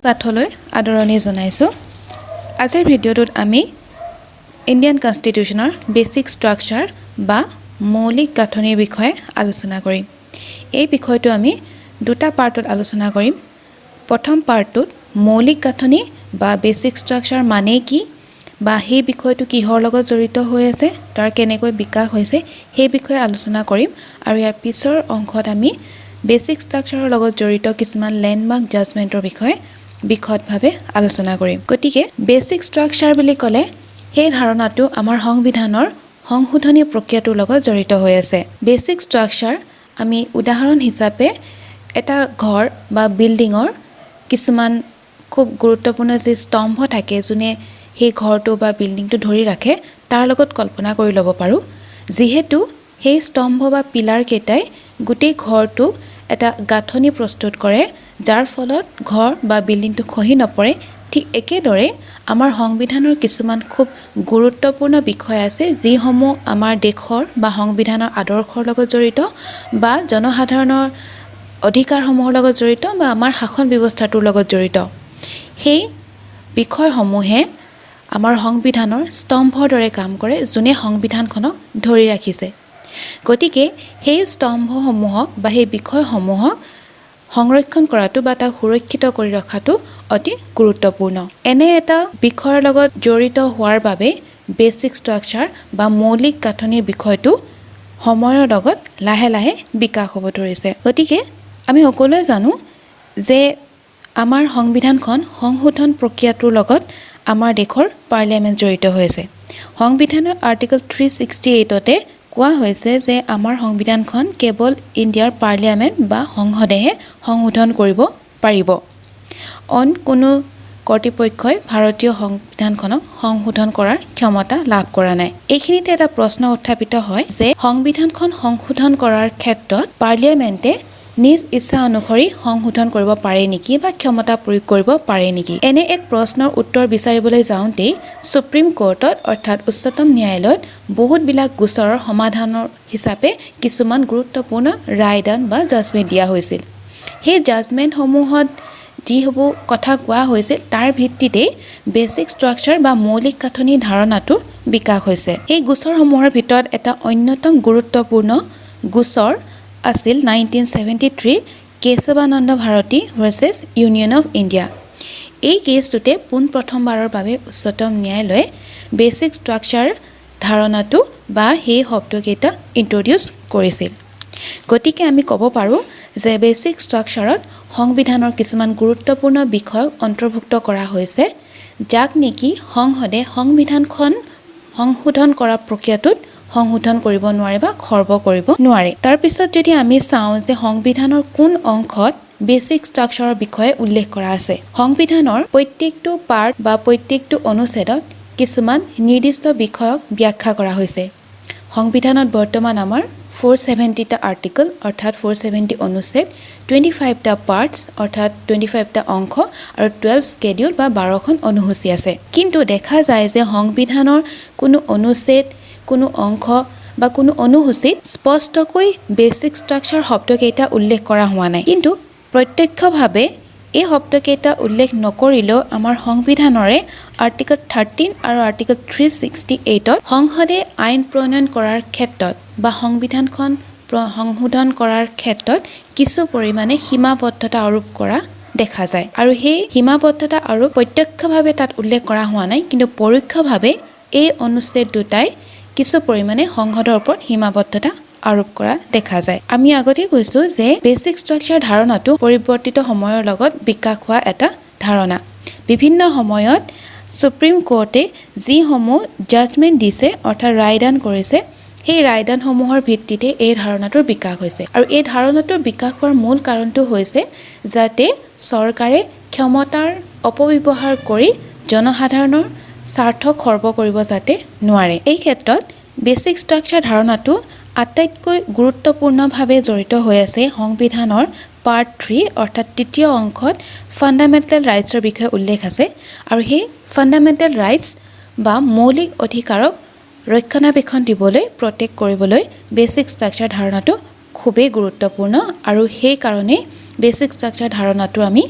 পাঠলৈ আদৰণি জনাইছোঁ। আজিৰ ভিডিঅ'টোত আমি ইণ্ডিয়ান কনষ্টিটিউশ্যনৰ বেচিক ষ্ট্ৰাকচাৰ বা মৌলিক গাঁথনিৰ বিষয়ে আলোচনা কৰিম। এই বিষয়টো আমি দুটা পাৰ্টত আলোচনা কৰিম। প্ৰথম পাৰ্টটোত মৌলিক গাঁথনি বা বেচিক ষ্ট্ৰাকচাৰ মানে কি বা সেই বিষয়টো কিহৰ লগত জড়িত হৈ আছে, তাৰ কেনেকৈ বিকাশ হৈছে সেই বিষয়ে আলোচনা কৰিম। আৰু ইয়াৰ পিছৰ অংশত আমি বেচিক ষ্ট্ৰাকচাৰৰ লগত জড়িত কিছুমান লেণ্ডমাৰ্ক জাজমেণ্টৰ বিষয়ে বিশদভাৱে আলোচনা কৰিম। গতিকে বেচিক ষ্ট্ৰাকচাৰ বুলি ক'লে সেই ধাৰণাটো আমাৰ সংবিধানৰ সংশোধনী প্ৰক্ৰিয়াটোৰ লগত জড়িত হৈ আছে। বেচিক ষ্ট্ৰাকচাৰ আমি উদাহৰণ হিচাপে এটা ঘৰ বা বিল্ডিঙৰ কিছুমান খুব গুৰুত্বপূৰ্ণ যি স্তম্ভ থাকে, যোনে সেই ঘৰটো বা বিল্ডিংটো ধৰি ৰাখে, তাৰ লগত কল্পনা কৰি ল'ব পাৰোঁ। যিহেতু সেই স্তম্ভ বা পিলাৰ কেইটাই গোটেই ঘৰটো এটা গাঁথনি প্ৰস্তুত কৰে, যাৰ ফলত ঘৰ বা বিল্ডিংটো খহি নপৰে। ঠিক একেদৰে আমাৰ সংবিধানৰ কিছুমান খুব গুৰুত্বপূৰ্ণ বিষয় আছে, যিসমূহ আমাৰ দেশৰ বা সংবিধানৰ আদৰ্শৰ লগত জড়িত বা জনসাধাৰণৰ অধিকাৰসমূহৰ লগত জড়িত বা আমাৰ শাসন ব্যৱস্থাটোৰ লগত জড়িত। সেই বিষয়সমূহে আমাৰ সংবিধানৰ স্তম্ভৰ দৰে কাম কৰে, যোনে সংবিধানখনক ধৰি ৰাখিছে। গতিকে সেই স্তম্ভসমূহক বা সেই বিষয়সমূহক সংৰক্ষণ কৰাটো বা তাক সুৰক্ষিত কৰি ৰখাটো অতি গুৰুত্বপূৰ্ণ। এনে এটা বিষয়ৰ লগত জড়িত হোৱাৰ বাবে বেচিক ষ্ট্ৰাকচাৰ বা মৌলিক গাঁথনিৰ বিষয়টো সময়ৰ লগত লাহে লাহে বিকাশ হ'ব ধৰিছে। গতিকে আমি সকলোৱে জানো যে আমাৰ সংবিধানখন সংশোধন প্ৰক্ৰিয়াটোৰ লগত আমাৰ দেশৰ পাৰ্লিয়ামেণ্ট জড়িত হৈ আছে। সংবিধানৰ আৰ্টিকল 368তে কোৱা হৈছে যে আমাৰ সংবিধানখন কেৱল ইণ্ডিয়াৰ পাৰ্লিয়ামেণ্ট বা সংসদেহে সংশোধন কৰিব পাৰিব। অইন কোনো কৰ্তৃপক্ষই ভাৰতীয় সংবিধানখনক সংশোধন কৰাৰ ক্ষমতা লাভ কৰা নাই। এইখিনিতে এটা প্ৰশ্ন উত্থাপিত হয় যে সংবিধানখন সংশোধন কৰাৰ ক্ষেত্ৰত পাৰ্লিয়ামেণ্টে নিজ ইচ্ছা অনুসৰি সংশোধন কৰিব পাৰে নেকি বা ক্ষমতা প্ৰয়োগ কৰিব পাৰে নেকি? এনে এক প্ৰশ্নৰ উত্তৰ বিচাৰিবলৈ যাওঁতেই সুপ্ৰিম কোৰ্টত অৰ্থাৎ উচ্চতম ন্যায়ালয়ত বহুতবিলাক গোচৰৰ সমাধানৰ হিচাপে কিছুমান গুৰুত্বপূৰ্ণ ৰায়দান বা জাজমেণ্ট দিয়া হৈছিল। সেই জাজমেণ্টসমূহত যিসমূহ কথা কোৱা হৈছিল তাৰ ভিত্তিতেই বেচিক ষ্ট্ৰাকচাৰ বা মৌলিক গাঁথনিৰ ধাৰণাটোৰ বিকাশ হৈছে। এই গোচৰসমূহৰ ভিতৰত এটা অন্যতম গুৰুত্বপূৰ্ণ গোচৰ আছিল 1973 Kesavananda Bharati versus Union of India. এই কেছটোতে পোনপ্ৰথমবাৰৰ বাবে উচ্চতম ন্যায়ালয়ে বেচিক ষ্ট্ৰাকচাৰ ধাৰণাটো বা সেই শব্দকেইটা ইন্ট্ৰডিউচ কৰিছিল। গতিকে আমি ক'ব পাৰোঁ যে বেচিক ষ্ট্ৰাকচাৰত সংবিধানৰ কিছুমান গুৰুত্বপূৰ্ণ বিষয় অন্তৰ্ভুক্ত কৰা হৈছে, যাক নেকি সংসদে সংবিধানখন সংশোধন কৰা প্ৰক্ৰিয়াটোত সংশোধন কৰিব নোৱাৰে বা খৰ্ব কৰিব নোৱাৰে। তাৰপিছত যদি আমি চাওঁ যে সংবিধানৰ কোন অংশত বেচিক ষ্ট্ৰাকচাৰৰ বিষয়ে উল্লেখ কৰা আছে, সংবিধানৰ প্ৰত্যেকটো পাৰ্ট বা প্ৰত্যেকটো অনুচ্ছেদত কিছুমান নিৰ্দিষ্ট বিষয়ক ব্যাখ্যা কৰা হৈছে। সংবিধানত বৰ্তমান আমাৰ 470টা আৰ্টিকল অৰ্থাৎ 470 অনুচ্ছেদ, 25টা পাৰ্টছ অৰ্থাৎ 25টা অংশ আৰু 12 স্কেডিউল বা 12খন অনুসূচী আছে। কিন্তু দেখা যায় যে সংবিধানৰ কোনো অনুচ্ছেদ, কোনো অংশ বা কোনো অনুসূচীত স্পষ্টকৈ বেচিক ষ্ট্ৰাকচাৰ শব্দকেইটা উল্লেখ কৰা হোৱা নাই। কিন্তু প্ৰত্যক্ষভাৱে এই শব্দকেইটা উল্লেখ নকৰিলেও আমাৰ সংবিধানৰে আৰ্টিকল 13 আৰু আৰ্টিকল 368ত সংসদে আইন প্ৰণয়ন কৰাৰ ক্ষেত্ৰত বা সংবিধানখন সংশোধন কৰাৰ ক্ষেত্ৰত কিছু পৰিমাণে সীমাবদ্ধতা আৰোপ কৰা দেখা যায়। আৰু সেই সীমাবদ্ধতা আৰু প্ৰত্যক্ষভাৱে তাত উল্লেখ কৰা হোৱা নাই, কিন্তু পৰোক্ষভাৱে এই অনুচ্ছেদ দুটাই কিছু পৰিমাণে সংসদৰ ওপৰত সীমাবদ্ধতা আৰোপ কৰা দেখা যায়। আমি আগতে কৈছোঁ যে বেচিক ষ্ট্ৰাকচাৰ ধাৰণাটো পৰিৱৰ্তিত সময়ৰ লগত বিকাশ হোৱা এটা ধাৰণা। বিভিন্ন সময়ত সুপ্ৰিম কোৰ্টে যিসমূহ জাজমেণ্ট দিছে অৰ্থাৎ ৰায়দান কৰিছে, সেই ৰায়দানসমূহৰ ভিত্তিতে এই ধাৰণাটোৰ বিকাশ হৈছে। আৰু এই ধাৰণাটোৰ বিকাশ হোৱাৰ মূল কাৰণটো হৈছে যাতে চৰকাৰে ক্ষমতাৰ অপব্যৱহাৰ কৰি জনসাধাৰণৰ স্বাৰ্থ খৰ্ব কৰিব যাতে নোৱাৰে। এই ক্ষেত্ৰত বেচিক ষ্ট্ৰাকচাৰ ধাৰণাটো আটাইতকৈ গুৰুত্বপূৰ্ণভাৱে জড়িত হৈ আছে সংবিধানৰ পাৰ্ট 3 অৰ্থাৎ তৃতীয় অংশত ফাণ্ডামেণ্টেল ৰাইটছৰ বিষয়ে উল্লেখ আছে। আৰু সেই ফাণ্ডামেণ্টেল ৰাইটছ বা মৌলিক অধিকাৰক ৰক্ষণাবেক্ষণ দিবলৈ, প্ৰটেক্ট কৰিবলৈ বেচিক ষ্ট্ৰাকচাৰ ধাৰণাটো খুবেই গুৰুত্বপূৰ্ণ। আৰু সেইকাৰণে বেচিক ষ্ট্ৰাকচাৰ ধাৰণাটো আমি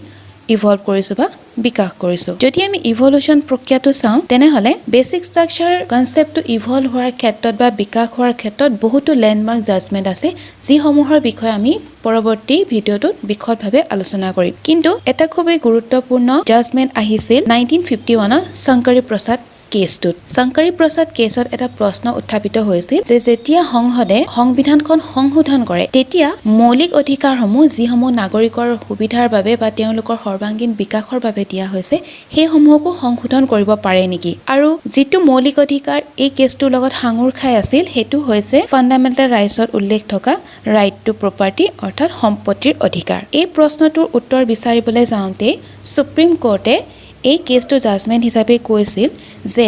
ইভলভ কৰিছোঁ বা বিকাশ কৰিছোঁ যদি আমি ইভলিউচন প্ৰক্ৰিয়াটো চাওঁ তেনেহলে বেসিক স্ট্ৰাকচাৰ কনসেপ্টটো ইভলভ হোৱাৰ ক্ষেত্ৰত বা বিকাশ হোৱাৰ ক্ষেত্ৰত বহুতো ল্যান্ডমাৰ্ক জাজমেন্ট আছে যিসমূহৰ বিষয়ে আমি পৰৱৰ্তী ভিডিওটোত বিশদভাৱে আলোচনা কৰিম কিন্তু এটা খুবেই গুৰুত্বপূৰ্ণ জাজমেন্ট আহিছিল 1951 শংকৰী প্ৰসাদ কেছটোত শংকৰী প্ৰসাদ কেছত এটা প্ৰশ্ন উত্থাপিত হৈছিল যে যেতিয়া সংসদে সংবিধানখন সংশোধন কৰে তেতিয়া মৌলিক অধিকাৰসমূহ যিসমূহ নাগৰিকৰ সুবিধাৰ বাবে বা তেওঁলোকৰ সৰ্বাংগীন বিকাশৰ বাবে দিয়া হৈছে সেইসমূহকো সংশোধন কৰিব পাৰে নেকি আৰু যিটো মৌলিক অধিকাৰ এই কেছটোৰ লগত সাঙুৰ খাই আছিল সেইটো হৈছে ফাণ্ডামেণ্টেল ৰাইটছত উল্লেখ থকা ৰাইট টু প্ৰপাৰ্টি অৰ্থাৎ সম্পত্তিৰ অধিকাৰ এই প্ৰশ্নটোৰ উত্তৰ বিচাৰিবলৈ যাওঁতে সুপ্ৰিম কোৰ্টে এই কেছটো জাজমেন্ট হিচাপে কৈছিল যে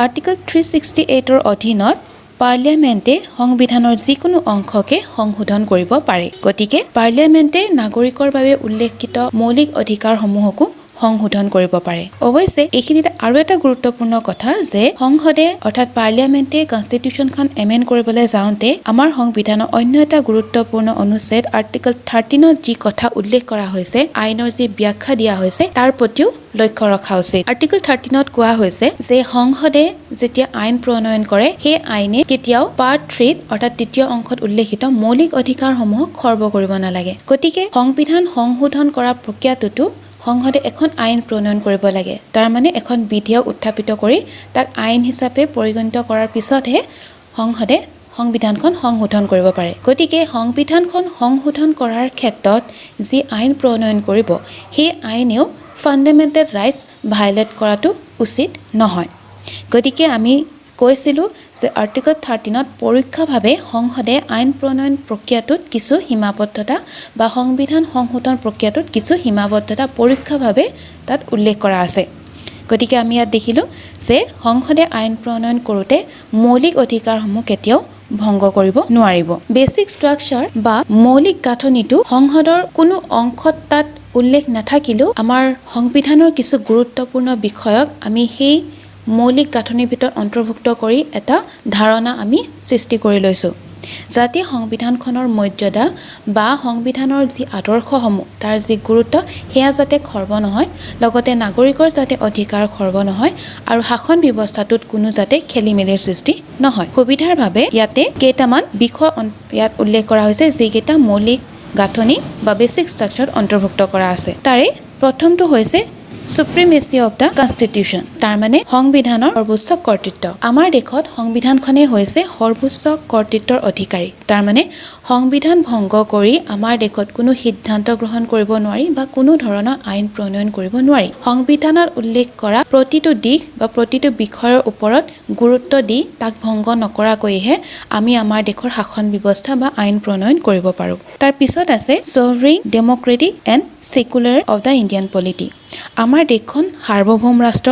আৰ্টিকল 368 অধীনত পাৰ্লিয়ামেণ্টে সংবিধানৰ যিকোনো অংশকে সংশোধন কৰিব পাৰে গতিকে পাৰ্লিয়ামেণ্টে নাগৰিকৰ বাবে উল্লেখিত মৌলিক অধিকাৰসমূহকো সংশোধন কৰিব পাৰে অৱশ্যে এইখিনিতে আৰু এটা গুৰুত্বপূৰ্ণ কথা যে সংসদে অৰ্থাৎ পাৰ্লিয়ামেণ্টে কনষ্টিটিউচনখন এমেন্ড কৰিবলৈ যাওঁতে আমাৰ সংবিধানৰ অন্য এটা গুৰুত্বপূৰ্ণ অনুচ্ছেদ আৰ্টিকল 13ত যি কথা উল্লেখ কৰা হৈছে আইনৰ যি ব্যাখ্যা দিয়া হৈছে তাৰ প্ৰতিও লক্ষ্য ৰখা উচিত আৰ্টিকল 13ত কোৱা হৈছে যে সংসদে যেতিয়া আইন প্ৰণয়ন কৰে সেই আইনে কেতিয়াও পাৰ্ট 3 অৰ্থাৎ তৃতীয় অংশত উল্লেখিত মৌলিক অধিকাৰসমূহ খৰ্ব কৰিব নালাগে গতিকে সংবিধান সংশোধন কৰা প্ৰক্ৰিয়াটোতো সংসদে এখন আইন প্ৰণয়ন কৰিব লাগে তাৰ মানে এখন বিধেয়ক উত্থাপিত কৰি তাক আইন হিচাপে পৰিগণিত কৰাৰ পিছতহে সংসদে সংবিধানখন সংশোধন কৰিব পাৰে গতিকে সংবিধানখন সংশোধন কৰাৰ ক্ষেত্ৰত যি আইন প্ৰণয়ন কৰিব সেই আইনেও ফাণ্ডামেণ্টেল ৰাইটছ ভায়োলেট কৰাটো উচিত নহয় গতিকে আমি কৈছিলোঁ যে আৰ্টিকল 13ত পৰোক্ষভাৱে সংসদে আইন প্ৰণয়ন প্ৰক্ৰিয়াটোত কিছু সীমাবদ্ধতা বা সংবিধান সংশোধন প্ৰক্ৰিয়াটোত কিছু সীমাবদ্ধতা পৰোক্ষভাৱে তাত উল্লেখ কৰা আছে গতিকে আমি ইয়াত দেখিলোঁ যে সংসদে আইন প্ৰণয়ন কৰোঁতে মৌলিক অধিকাৰসমূহ কেতিয়াও ভংগ কৰিব নোৱাৰিব বেসিক স্ট্ৰাকচাৰ বা মৌলিক গাঁথনিটো সংসদৰ কোনো অংশত তাত উল্লেখ নাথাকিলেও আমাৰ সংবিধানৰ কিছু গুৰুত্বপূৰ্ণ বিষয়ক আমি সেই মৌলিক গাঁথনিৰ ভিতৰত অন্তৰ্ভুক্ত কৰি এটা ধাৰণা আমি সৃষ্টি কৰি লৈছোঁ যাতে সংবিধানখনৰ মৰ্যাদা বা সংবিধানৰ যি আদৰ্শসমূহ তাৰ যি গুৰুত্ব সেয়া যাতে খৰ্ব নহয় লগতে নাগৰিকৰ যাতে অধিকাৰ খৰ্ব নহয় আৰু শাসন ব্যৱস্থাটোত কোনো যাতে খেলিমেলিৰ সৃষ্টি নহয় সুবিধাৰ বাবে ইয়াতে কেইটামান বিষয় ইয়াত উল্লেখ কৰা হৈছে যিকেইটা মৌলিক গাঁথনি বা বেসিক স্ট্ৰাকচাৰত অন্তৰ্ভুক্ত কৰা আছে তাৰে প্ৰথমটো হৈছে সুপ্ৰিমেসি অফ দা কনষ্টিটিউশন তাৰ মানে সংবিধানৰ সৰ্বোচ্চ কৰ্তৃত্ব আমাৰ দেশত সংবিধানখনে হৈছে সৰ্বোচ্চ কৰ্তৃত্বৰ অধিকাৰী তাৰ মানে সংবিধান ভংগ কৰি আমাৰ দেশত কোনো সিদ্ধান্ত গ্ৰহণ কৰিব নোৱাৰি বা কোনো ধৰণৰ আইন প্ৰণয়ন কৰিব নোৱাৰি সংবিধানত উল্লেখ কৰা প্ৰতিটো দিশ বা প্ৰতিটো বিষয়ৰ ওপৰত গুৰুত্ব দি তাক ভংগ নকৰাকৈহে আমি আমাৰ দেশৰ শাসন ব্যৱস্থা বা আইন প্ৰণয়ন কৰিব পাৰোঁ তাৰ পিছত আছে sovereign democratic and secular of the Indian polity আমাৰ দেশখন সাৰ্বভৌম ৰাষ্ট্ৰ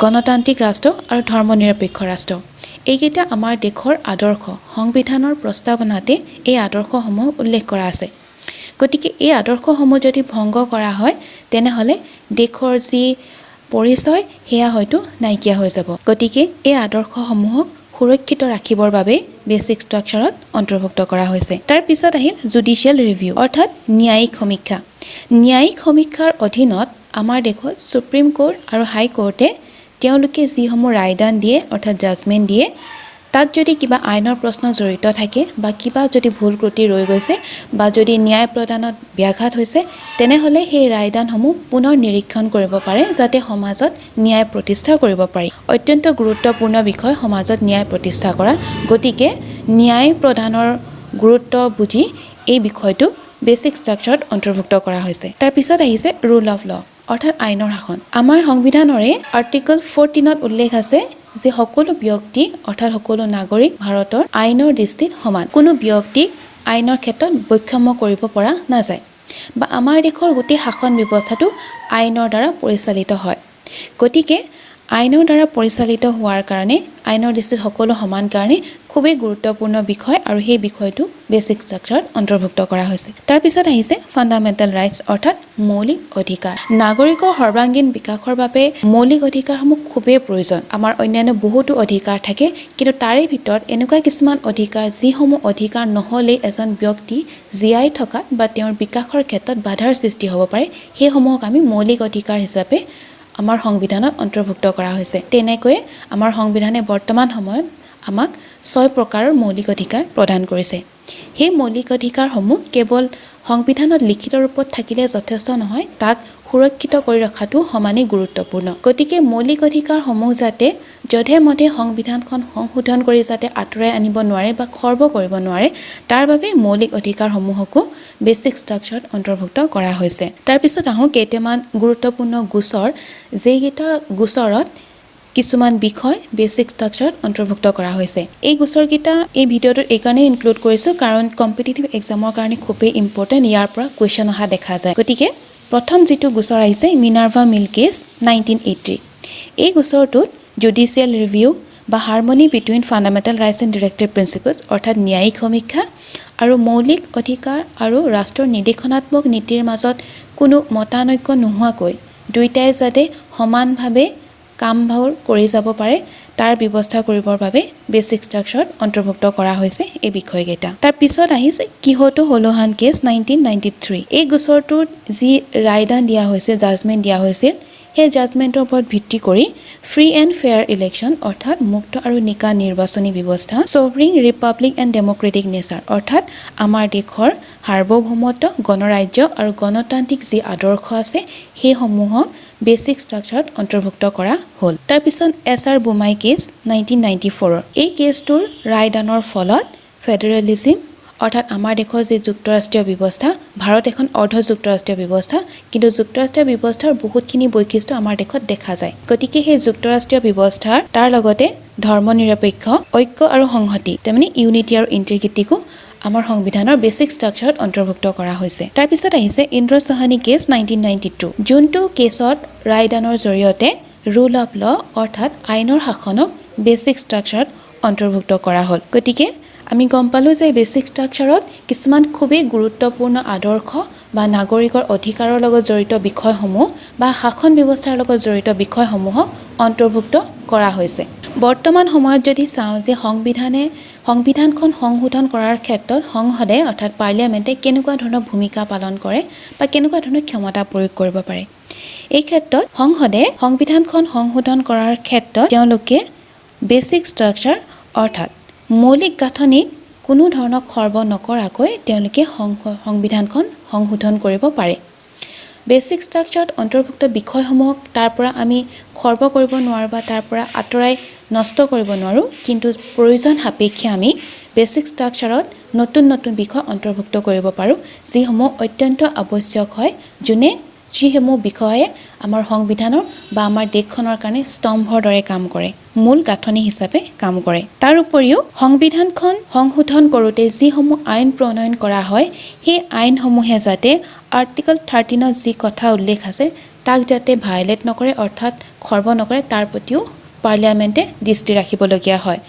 গণতান্ত্ৰিক ৰাষ্ট্ৰ আৰু ধৰ্মনিৰপেক্ষ ৰাষ্ট্ৰ এইকেইটা আমাৰ দেশৰ আদৰ্শ সংবিধানৰ প্ৰস্তাৱনাতে এই আদৰ্শসমূহ উল্লেখ কৰা আছে গতিকে এই আদৰ্শসমূহ যদি ভংগ কৰা হয় তেনেহলে দেশৰ যি পৰিচয় সেয়া হয়তো নাইকিয়া হৈ যাব গতিকে এই আদৰ্শসমূহক সুৰক্ষিত ৰাখিবৰ বাবে বেসিক স্ট্ৰাকচাৰত অন্তৰ্ভুক্ত কৰা হৈছে তাৰ পিছত আহিল জুডিশিয়েল ৰিভিউ অৰ্থাৎ ন্যায়িক সমীক্ষাৰ অধীনত আমাৰ দেশত সুপ্ৰিম কোৰ্ট আৰু হাই কোৰ্টে তেওঁলোকে যিসমূহ ৰায়দান দিয়ে অৰ্থাৎ জাজমেন্ট দিয়ে তাত যদি কিবা আইনৰ প্ৰশ্ন জড়িত থাকে বা কিবা যদি ভুল ত্ৰুটি ৰৈ গৈছে বা যদি ন্যায় প্ৰদানত ব্যাঘাত হৈছে তেনেহলে সেই ৰায়দানসমূহ পুনৰ নিৰীক্ষণ কৰিব পাৰে যাতে সমাজত ন্যায় প্ৰতিষ্ঠা কৰিব পাৰি অত্যন্ত গুৰুত্বপূৰ্ণ বিষয় সমাজত ন্যায় প্ৰতিষ্ঠা কৰা গতিকে ন্যায় প্ৰদানৰ গুৰুত্ব বুজি এই বিষয়টো বেসিক স্ট্ৰাকচাৰত অন্তৰ্ভুক্ত কৰা হৈছে তাৰ পিছত আহিছে ৰুল অফ ল অৰ্থাৎ আইনৰ শাসন আমাৰ সংবিধানৰে আৰ্টিকল 14ত উল্লেখ আছে যে সকলো ব্যক্তি অৰ্থাৎ সকলো নাগৰিক ভাৰতৰ আইনৰ দৃষ্টিত সমান কোনো ব্যক্তিক আইনৰ ক্ষেত্ৰত বৈষম্য কৰিব পৰা নাযায় বা আমাৰ দেশৰ গোটেই শাসন ব্যৱস্থাটো আইনৰ দ্বাৰা পৰিচালিত হয় গতিকে আইনৰ দ্বাৰা পৰিচালিত হোৱাৰ কাৰণে আইনৰ দৃষ্টিত সকলো সমান কাৰণে খুবেই গুৰুত্বপূৰ্ণ বিষয় আৰু সেই বিষয়টো বেসিক ষ্ট্ৰাকচাৰত অন্তৰ্ভুক্ত কৰা হৈছে তাৰ পিছত আহিছে ফান্ডামেন্টাল ৰাইটস অৰ্থাৎ মৌলিক অধিকাৰ নাগৰিকৰ সৰ্বাংগীন বিকাশৰ বাবে মৌলিক অধিকাৰসমূহ খুবেই প্ৰয়োজন আমাৰ অন্যান্য বহুতো অধিকাৰ থাকে কিন্তু তাৰে ভিতৰত এনেকুৱা কিছুমান অধিকাৰ যিসমূহ অধিকাৰ নহলে এজন ব্যক্তি জীয়াই থকা বা তেওঁৰ বিকাশৰ ক্ষেত্ৰত বাধাৰ সৃষ্টি হ'ব পাৰে সেইসমূহক আমি মৌলিক অধিকাৰ হিচাপে আমাৰ সংবিধানত অন্তৰ্ভুক্ত কৰা হৈছে তেনেকৈ আমাৰ সংবিধানে বৰ্তমান সময়ত আমাক 6 প্ৰকাৰৰ মৌলিক অধিকাৰ প্ৰদান কৰিছে সেই মৌলিক অধিকাৰসমূহ কেৱল সংবিধানত লিখিত ৰূপত থাকিলে যথেষ্ট নহয় তাক সুৰক্ষিত কৰি ৰখাটো সমানেই গুৰুত্বপূৰ্ণ গতিকে মৌলিক অধিকাৰসমূহ যাতে যধে মধে সংবিধানখন সংশোধন কৰি যাতে আঁতৰাই আনিব নোৱাৰে বা খৰ্ব কৰিব নোৱাৰে তাৰ বাবে মৌলিক অধিকাৰসমূহকো বেসিক ষ্ট্ৰাকচাৰত অন্তৰ্ভুক্ত কৰা হৈছে তাৰ পিছত আহো কেইটামান গুৰুত্বপূৰ্ণ গোচৰ যেইকেইটা গোচৰত কিছুমান বিষয় বেসিক ষ্ট্ৰাকচাৰত অন্তৰ্ভুক্ত কৰা হৈছে এই গোচৰকেইটা এই ভিডিঅটোত এইকাৰণে ইনক্লুড কৰিছো কাৰণ কম্পিটিটিভ এক্সামৰ কাৰণে খুবেই ইম্পৰ্টেণ্ট ইয়াৰ পৰা কুৱেশ্যন অহা দেখা যায় গতিকে প্ৰথম যেটো গোচৰ আহিছে মিনাৰ্ভা মিল কেছ 1980 এই গোচৰটোত জুডিচিয়েল ৰিভিউ বা harmony between fundamental rights and directive principles অৰ্থাৎ ন্যায়িক সমীক্ষা আৰু মৌলিক অধিকাৰ আৰু ৰাষ্ট্ৰৰ নিৰ্দেশনাত্মক নীতিৰ মাজত কোনো মতানৈক্য নোহোৱাকৈ দুইটাই যাতে সমানভাৱে কামবোৰ কৰি যাব পাৰে তাৰ ব্যৱস্থা কৰিবৰ বাবে বেসিক ষ্ট্ৰাকচাৰত অন্তৰ্ভুক্ত কৰা হৈছে এই বিষয়কেইটা তাৰ পিছত আহিছে কিহতো হলোহান কেছ 1993 এই গোচৰটোত যি ৰায়দান দিয়া হৈছে জাজমেন্ট দিয়া হৈছিল সেই জাজমেন্টৰ ওপৰত ভিত্তি কৰি ফ্ৰী এণ্ড ফেয়াৰ ইলেকশ্যন অৰ্থাৎ মুক্ত আৰু নিকা নিৰ্বাচনী ব্যৱস্থা সভৰিং ৰিপাব্লিক এণ্ড ডেমক্ৰেটিক নেচাৰ অৰ্থাৎ আমাৰ দেশৰ সাৰ্বভৌমত্ব গণৰাজ্য আৰু গণতান্ত্ৰিক যি আদৰ্শ আছে সেইসমূহক বেসিক ষ্ট্ৰাকচাৰত অন্তৰ্ভুক্ত কৰা হ'ল তাৰ পিছত এছআৰ বুমাই কেছ 1994 এই কেছটোৰ ৰায়দানৰ ফলত ফেডাৰেলিজম অৰ্থাৎ আমাৰ দেশৰ যে যুক্তৰাষ্ট্ৰীয় ব্যৱস্থা ভাৰত এখন অৰ্ধ যুক্তৰাষ্ট্ৰীয় ব্যৱস্থা কিন্তু যুক্তৰাষ্ট্ৰীয় ব্যৱস্থাৰ বহুতখিনি বৈশিষ্ট্য আমাৰ দেশত দেখা যায় গতিকে সেই যুক্তৰাষ্ট্ৰীয় ব্যৱস্থাৰ তাৰ লগতে ধৰ্মনিৰপেক্ষ ঐক্য আৰু সংহতি মানে ইউনিটি আৰু ইন্টিগ্ৰিটিকো আমাৰ সংবিধানৰ বেসিক ষ্ট্ৰাকচাৰত অন্তৰ্ভুক্ত কৰা হৈছে তাৰ পিছত আহিছে ইন্দ্ৰ সাহানী কেছ 1992 যোনটো কেছত ৰায়দানৰ জৰিয়তে ৰুল অফ ল অৰ্থাৎ আইনৰ শাসনক বেসিক ষ্ট্ৰাকচাৰত অন্তৰ্ভুক্ত কৰা হ'ল গতিকে আমি গম পালো যে বেসিক ষ্ট্ৰাকচাৰত কিছুমান খুবেই গুৰুত্বপূৰ্ণ আদৰ্শ বা নাগৰিকৰ অধিকাৰৰ লগত জড়িত বিষয়সমূহ বা শাসন ব্যৱস্থাৰ লগত জড়িত বিষয়সমূহক অন্তৰ্ভুক্ত কৰা হৈছে বৰ্তমান সময়ত যদি চাওঁ যে সংবিধানখন সংশোধন কৰাৰ ক্ষেত্ৰত সংসদে অৰ্থাৎ পাৰ্লিয়ামেণ্টে কেনেকুৱা ধৰণৰ ভূমিকা পালন কৰে বা কেনেকুৱা ধৰণৰ ক্ষমতা প্ৰয়োগ কৰিব পাৰে এই ক্ষেত্ৰত সংসদে সংবিধানখন সংশোধন কৰাৰ ক্ষেত্ৰত তেওঁলোকে বেসিক ষ্ট্ৰাকচাৰ অৰ্থাৎ মৌলিক গাঁথনিক কোনো ধৰণৰ খৰ্ব নকৰাকৈ তেওঁলোকে সংবিধানখন সংশোধন কৰিব পাৰে বেসিক ষ্ট্ৰাকচাৰত অন্তৰ্ভুক্ত বিষয়সমূহক তাৰ পৰা আমি খৰ্ব কৰিব নোৱাৰো বা তাৰ পৰা আঁতৰাই নষ্ট কৰিব নোৱাৰো কিন্তু প্ৰয়োজন সাপেক্ষে আমি বেসিক ষ্ট্ৰাকচাৰত নতুন নতুন বিষয় অন্তৰ্ভুক্ত কৰিব পাৰো যিসমূহ অত্যন্ত আৱশ্যক হয় যিসমূহ বিষয়ে আমাৰ সংবিধানৰ বা আমাৰ দেশখনৰ কাৰণে স্তম্ভৰ দৰে কাম কৰে মূল গাঁথনি হিচাপে কাম কৰে তাৰ উপৰিও সংবিধানখন সংশোধন কৰোঁতে যিসমূহ আইন প্ৰণয়ন কৰা হয় সেই আইনসমূহে যাতে আৰ্টিকল 13ত যি কথা উল্লেখ আছে তাক যাতে ভায়োলেট নকৰে অৰ্থাৎ খৰ্ব নকৰে তাৰ প্ৰতিও পাৰ্লিয়ামেণ্টে দৃষ্টি ৰাখিবলগীয়া হয়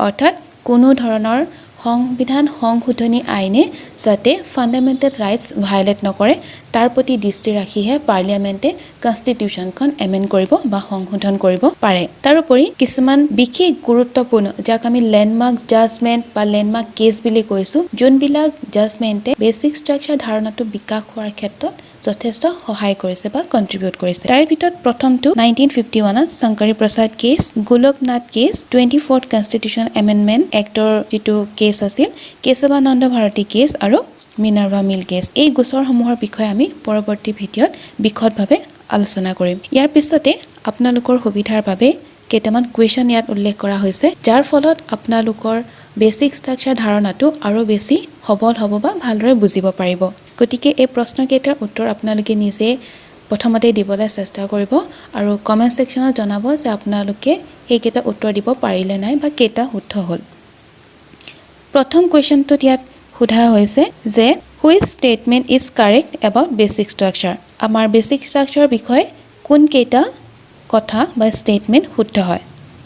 অৰ্থাৎ কোনো ধৰণৰ সংবিধান সংশোধনী আইনে যাতে ফান্ডামেন্টাল ৰাইটস ভায়োলেট নকৰে তাৰ প্ৰতি দৃষ্টি ৰাখিহে পাৰ্লিয়ামেণ্টে কনষ্টিটিউচনখন এমেন্ড কৰিব বা সংশোধন কৰিব পাৰে তাৰোপৰি কিছুমান বিশেষ গুৰুত্বপূৰ্ণ যাক আমি লেণ্ডমাৰ্ক জাজমেন্ট বা লেণ্ডমাৰ্ক কেছ বুলি কৈছো যোনবিলাক জাজমেন্টে বেসিক ষ্ট্ৰাকচাৰ ধাৰণাটো বিকাশ হোৱাৰ ক্ষেত্ৰত যথেষ্ট সহায় কৰিছে বা কন্ট্ৰিবিউট কৰিছে তাৰ ভিতৰত প্ৰথমটো 1951ত Shankari Prasad case Golaknath case 24th constitution amendment এক্টৰ যেটো কেছ আছিল কেশৱানন্দ ভাৰতী কেছ আৰু মিনাৰ্ভা মিল কেছ এই গোচৰসমূহৰ বিষয়ে আমি পৰৱৰ্তী ভিডিঅ'ত বিশদভাৱে আলোচনা কৰিম ইয়াৰ পিছতে আপোনালোকৰ সুবিধাৰ বাবে কেইটামান কুৱেশ্যন ইয়াত উল্লেখ কৰা হৈছে যাৰ ফলত আপোনালোকৰ বেসিক ষ্ট্ৰাকচাৰ ধাৰণাটো আৰু বেছি সবল হ'ব বা ভালদৰে বুজিব পাৰিব গতিকে এই প্ৰশ্নকেইটাৰ উত্তৰ আপোনালোকে নিজে প্ৰথমতে দিবলৈ চেষ্টা কৰিব আৰু কমেন্ট সেকশনত জনাব যে আপোনালোকে এইকেইটা উত্তৰ দিব পাৰিলে নাই বা কেইটা শুদ্ধ হ'ল প্ৰথম কুৱেশ্যনটোত ইয়াত সোধা হৈছে যে which statement is correct about basic structure আমাৰ বেসিক ষ্ট্ৰাকচাৰৰ বিষয়ে কোন কেইটা কথা বা ষ্টেটমেণ্ট শুদ্ধ হয়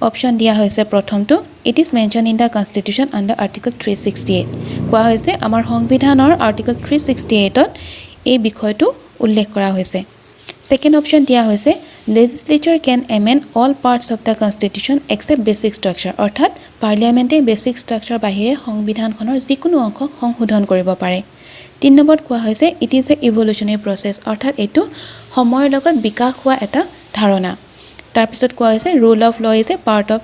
অপশ্যন দিয়া হৈছে প্ৰথমটো it is mention in the constitution under article 368 কোৱা হৈছে আমাৰ সংবিধানৰ আৰ্টিকল 368ত এই বিষয়টো উল্লেখ কৰা হৈছে সেকেন্ড অপশ্যন দিয়া হৈছে legislature can amend all parts of the constitution except basic structure অৰ্থাৎ পাৰ্লিয়ামেন্টে বেসিক স্ট্ৰাকচাৰ বাহিৰে সংবিধানখনৰ যিকোনো অংশ সংশোধন কৰিব পাৰে 3 নম্বৰত কোৱা হৈছে ইট ইজ এ ইভলিউশনাৰী প্ৰসেস অৰ্থাৎ এটো সময়ৰ লগত বিকাশ হোৱা এটা ধাৰণা তাৰ পিছত কোৱা হৈছে rule of law is a part of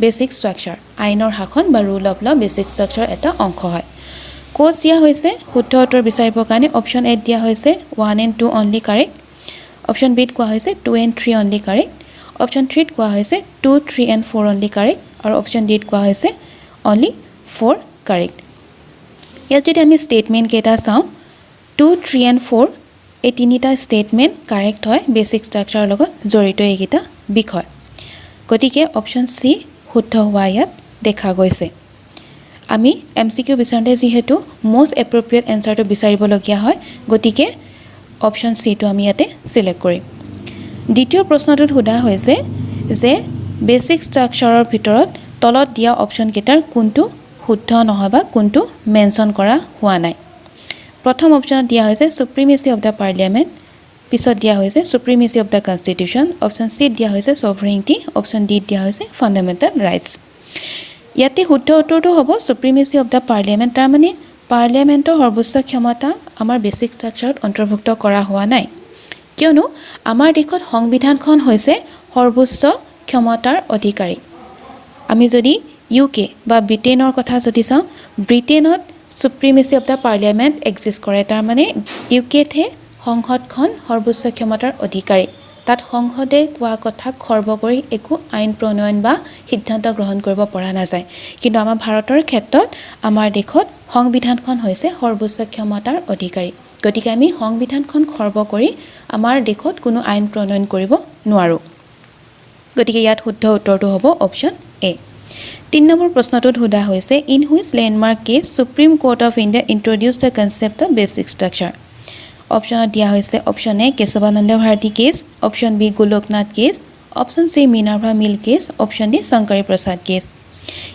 basic structure আইনৰ শাসন বা rule of law basic structure এটা অংশ হয় কোচ দিয়া হৈছে শুদ্ধ উত্তৰ বিচাৰিবৰ কাৰণে অপশ্যন এ দিয়া হৈছে 1 and 2 only correct option B কোৱা হৈছে 2 and 3 only correct অপশ্যন 3 কোৱা হৈছে 2 3 and 4 only correct আৰু অপশ্যন ডি কোৱা হৈছে only 4 correct ইয়াত যদি আমি স্টেটমেন্ট কেইটা চাওঁ 2 3 and 4 এই তিনিটা স্টেটমেন্ট কাৰেক্ট হয় বেসিক স্ট্ৰাকচাৰৰ লগত জড়িত এইকেইটা বিষয় গতিকে অপশ্যন সি শুদ্ধ হোৱা ইয়াত দেখা গৈছে আমি এমসিকিউ বিচাৰতে যিহেতু মোস্ট এপ্ৰোপ্ৰিয়েট এনসাৰটো বিচাৰিবলগীয়া হয় গতিকে অপশ্যন সি টো আমি ইয়াতে সিলেক্ট কৰিম দ্বিতীয় প্ৰশ্নটোত সোধা হৈছে যে বেসিক স্ট্ৰাকচাৰৰ ভিতৰত তলত দিয়া অপশ্যন কেইটাৰ কোনটো শুদ্ধ নহয় বা কোনটো মেনশন কৰা হোৱা নাই প্ৰথম অপশ্যনত দিয়া হৈছে সুপ্ৰিমেসি অফ দা পাৰ্লিয়ামেন্ট পিছত দিয়া হৈছে সুপ্ৰিমেসি অফ দা কনষ্টিটিউশ্যন অপশ্যন সি দিয়া হৈছে সভৰেনিটি অপশ্যন ডি দিয়া হৈছে ফান্ডামেন্টাল ৰাইটস ইয়াতে শুদ্ধ উত্তৰটো হ'ব সুপ্ৰিমেসি অফ দা পাৰ্লিয়ামেন্ট তাৰ মানে পাৰ্লিয়ামেন্টৰ সৰ্বোচ্চ ক্ষমতা আমাৰ বেসিক স্ট্ৰাকচাৰত অন্তৰ্ভুক্ত কৰা হোৱা নাই কিয়নো আমাৰ দেশত সংবিধানখন হৈছে সৰ্বোচ্চ ক্ষমতাৰ অধিকাৰী আমি যদি ইউকে বা ব্ৰিটেইনৰ কথা যদি চাওঁ ব্ৰিটেইনত সুপ্ৰিমেসি অফ দা পাৰ্লিয়ামেন্ট এক্সিষ্ট কৰে তাৰ মানে ইউকেতে সংসদখন সৰ্বোচ্চ ক্ষমতাৰ অধিকাৰী তাত সংসদে কোৱা কথা খৰ্ব কৰি একো আইন প্ৰণয়ন বা সিদ্ধান্ত গ্ৰহণ কৰিব পৰা নাযায় কিন্তু আমাৰ ভাৰতৰ ক্ষেত্ৰত আমাৰ দেশত সংবিধানখন হৈছে সৰ্বোচ্চ ক্ষমতাৰ অধিকাৰী গতিকে আমি সংবিধানখন খৰ্ব কৰি আমাৰ দেশত কোনো আইন প্ৰণয়ন কৰিব নোৱাৰো গতিকে ইয়াত শুদ্ধ উত্তৰটো হ'ব অপশ্যন এ 3 নম্বৰ প্ৰশ্নটোত সোধা হৈছে in which landmark case Supreme Court of India introduce the concept of basic structure অপশ্যনত দিয়া হৈছে option A Kesavananda Bharati case option B Golaknath case option C Minerva mill case option D Shankari Prasad case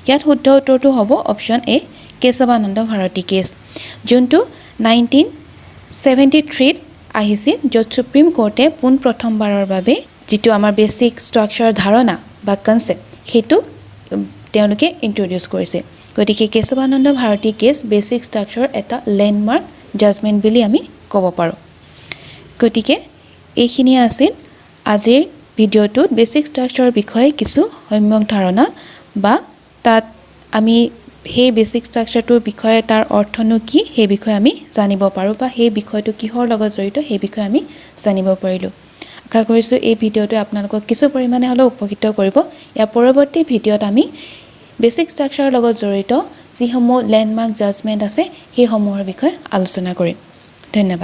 ইয়াত শুদ্ধ উত্তৰটো হ'ব option A Kesavananda Bharati case যোনটো 1973 আহিছিল য'ত সুপ্ৰিম কোৰ্টে পোন প্ৰথমবাৰৰ বাবে যেটো আমাৰ বেসিক স্ট্ৰাকচাৰ ধাৰণা বা কনসেপ্ট হেতু তেওঁলোকে ইন্ট্ৰডিউস কৰিছে গতিকে Kesavananda Bharati case basic structure এটা লেণ্ডমাৰ্ক জাজমেন্ট বুলি আমি ক'ব পাৰো গতিকে এইখিনি আছিল আজিৰ ভিডিঅ'টোত বেসিক স্ট্ৰাকচাৰৰ বিষয়ে কিছু সম্যক ধাৰণা বা তাত আমি সেই বেসিক স্ট্ৰাকচাৰটোৰ বিষয়ে তাৰ অৰ্থনো কি সেই বিষয়ে আমি জানিব পাৰো বা সেই বিষয়টো কিহৰ লগত জড়িত সেই বিষয়ে আমি জানিব পাৰিলো আশা কৰিছো এই ভিডিঅ'টো আপোনালোকক কিছু পৰিমাণে হলেও উপকৃত কৰিব ইয়াৰ পৰৱৰ্তী ভিডিঅ'ত আমি বেসিক স্ট্ৰাকচাৰৰ লগত জড়িত যিসমূহ লেণ্ডমাৰ্ক জাজমেন্ট আছে সেই সমূহৰ বিষয়ে আলোচনা কৰিম ধন্যবাদ